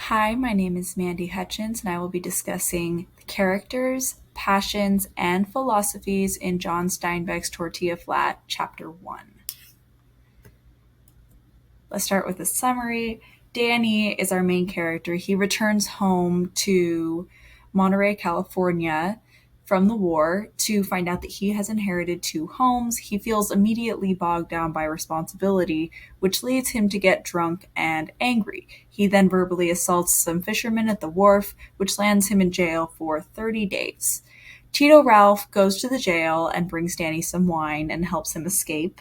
Hi, my name is Mandy Hutchins, and I will be discussing the characters, passions, and philosophies in John Steinbeck's Tortilla Flat, Chapter 1. Let's start with a summary. Danny is our main character. He returns home to Monterey, California from the war to find out that he has inherited two homes. He feels immediately bogged down by responsibility, which leads him to get drunk and angry. He then verbally assaults some fishermen at the wharf, which lands him in jail for 30 days. Tito Ralph goes to the jail and brings Danny some wine and helps him escape.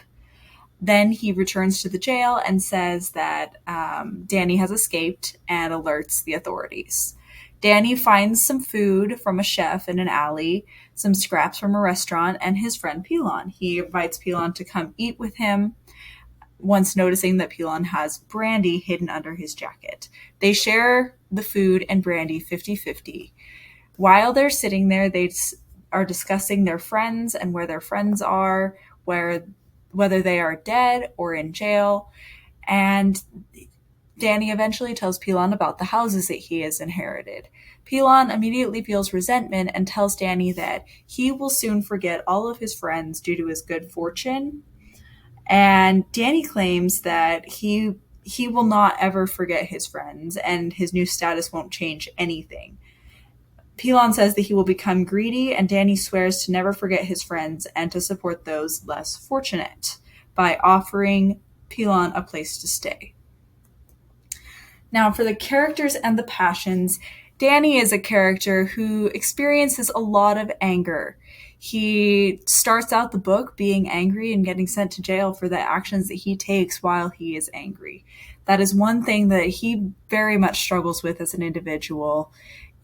Then he returns to the jail and says that Danny has escaped and alerts the authorities. Danny finds some food from a chef in an alley, some scraps from a restaurant, and his friend Pilon. He invites Pilon to come eat with him, once noticing that Pilon has brandy hidden under his jacket. They share the food and brandy 50-50. While they're sitting there, they are discussing their friends and where their friends are, whether they are dead or in jail. And Danny eventually tells Pilon about the houses that he has inherited. Pilon immediately feels resentment and tells Danny that he will soon forget all of his friends due to his good fortune. And Danny claims that he will not ever forget his friends and his new status won't change anything. Pilon says that he will become greedy, and Danny swears to never forget his friends and to support those less fortunate by offering Pilon a place to stay. Now, for the characters and the passions, Danny is a character who experiences a lot of anger. He starts out the book being angry and getting sent to jail for the actions that he takes while he is angry. That is one thing that he very much struggles with as an individual,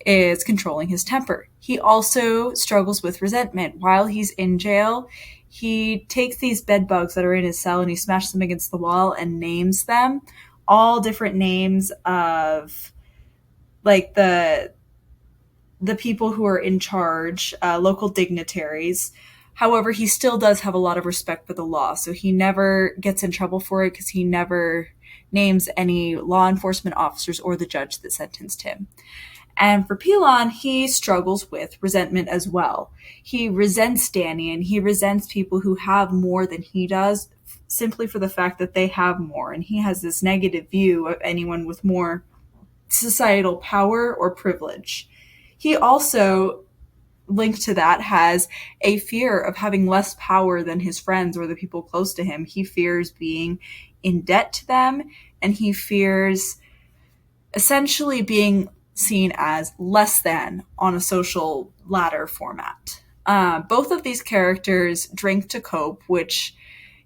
is controlling his temper. He also struggles with resentment. While he's in jail, he takes these bed bugs that are in his cell and he smashes them against the wall and names them, all different names of like the people who are in charge, local dignitaries. However, he still does have a lot of respect for the law, so he never gets in trouble for it because he never names any law enforcement officers or the judge that sentenced him. And for Pilon, he struggles with resentment as well. He resents Danny and he resents people who have more than he does simply for the fact that they have more. And he has this negative view of anyone with more societal power or privilege. He also, linked to that, has a fear of having less power than his friends or the people close to him. He fears being in debt to them, and he fears essentially being seen as less than on a social ladder format. Both of these characters drink to cope, which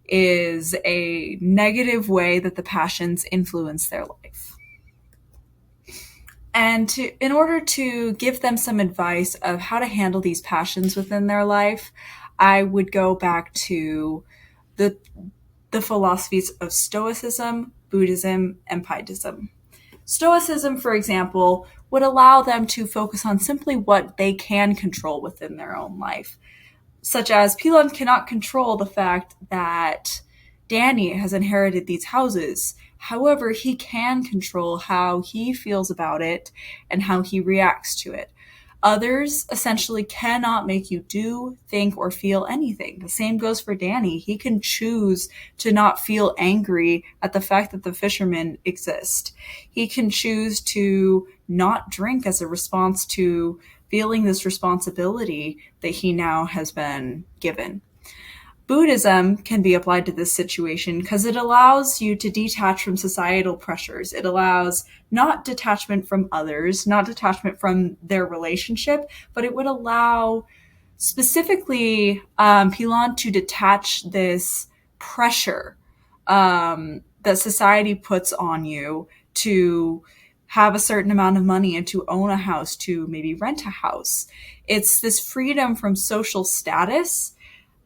is a negative way that the passions influence their life. And in order to give them some advice of how to handle these passions within their life, I would go back to the philosophies of Stoicism, Buddhism, and Pietism. Stoicism, for example, would allow them to focus on simply what they can control within their own life, such as Pilon cannot control the fact that Danny has inherited these houses. However, he can control how he feels about it and how he reacts to it. Others essentially cannot make you do, think, or feel anything. The same goes for Danny. He can choose to not feel angry at the fact that the fishermen exist. He can choose to not drink as a response to feeling this responsibility that he now has been given. Buddhism can be applied to this situation because it allows you to detach from societal pressures. It allows not detachment from others, not detachment from their relationship, but it would allow specifically Pilon to detach this pressure that society puts on you to have a certain amount of money and to own a house, to maybe rent a house. It's this freedom from social status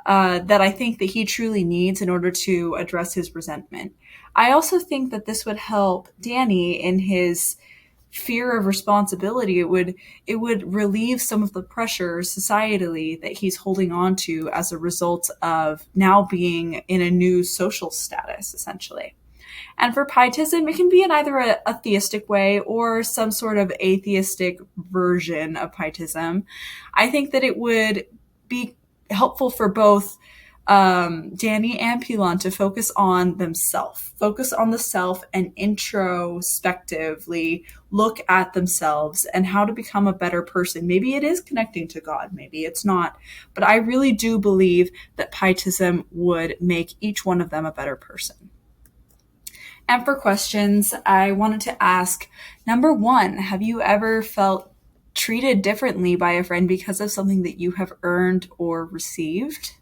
that I think that he truly needs in order to address his resentment. I also think that this would help Danny in his fear of responsibility. It would relieve some of the pressure societally that he's holding on to as a result of now being in a new social status, essentially. And for pietism, it can be in either a theistic way or some sort of atheistic version of pietism. I think that it would be helpful for both Danny and Pilon to focus on themselves, focus on the self, and introspectively look at themselves and how to become a better person. Maybe it is connecting to God, maybe it's not. But I really do believe that pietism would make each one of them a better person. And for questions, I wanted to ask, number one, have you ever felt treated differently by a friend because of something that you have earned or received?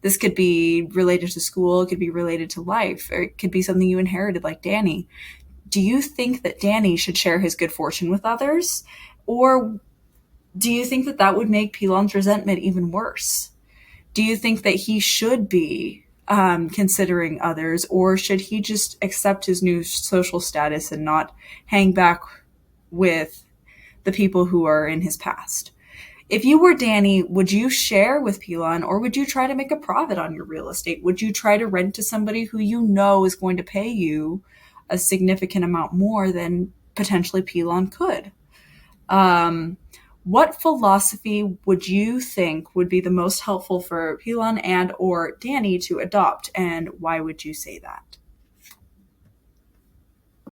This could be related to school, it could be related to life, or it could be something you inherited, like Danny. Do you think that Danny should share his good fortune with others? Or do you think that that would make Pilon's resentment even worse? Do you think that he should be considering others, or should he just accept his new social status and not hang back with the people who are in his past? If you were Danny, would you share with Pilon, or would you try to make a profit on your real estate? Would you try to rent to somebody who you know is going to pay you a significant amount more than potentially Pilon could? What philosophy would you think would be the most helpful for Pilon and or Danny to adopt, and why would you say that?